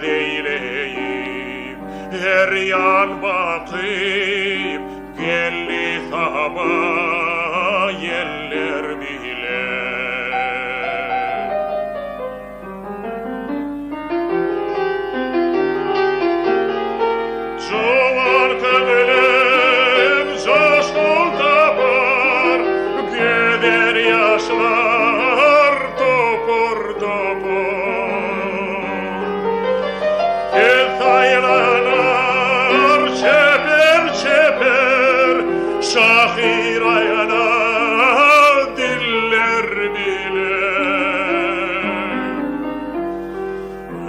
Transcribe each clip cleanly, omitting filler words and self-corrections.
neyleyim her yan bakıp gelli hava yeller bile. Çoğar kıblem coşkun tapar, gider yaşlar topur topur. Taylanar çeper çeper, şahir ayana diller bile.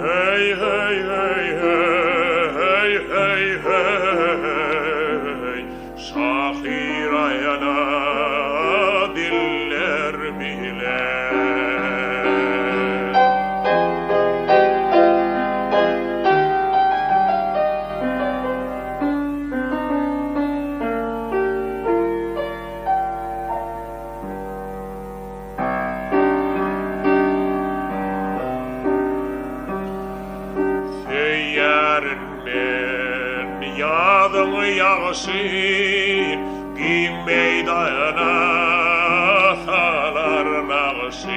Hey hey hey hey hey hey, şahir ayana diller bile. Yarın yağdın yağsın, kim meydana salar nağsın.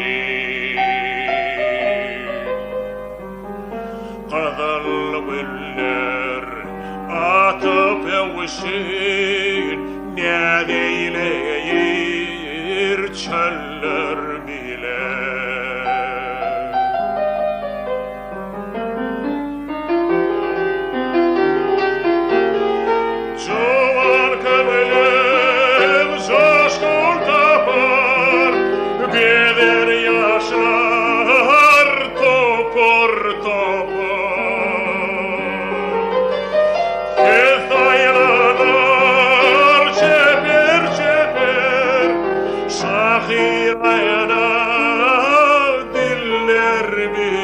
Kızıl güller atıp evsin, ne deyleyir çöller bile. Gider yaşlar topur topur. Taylanar çeper çeper, şahir ayana diller bir.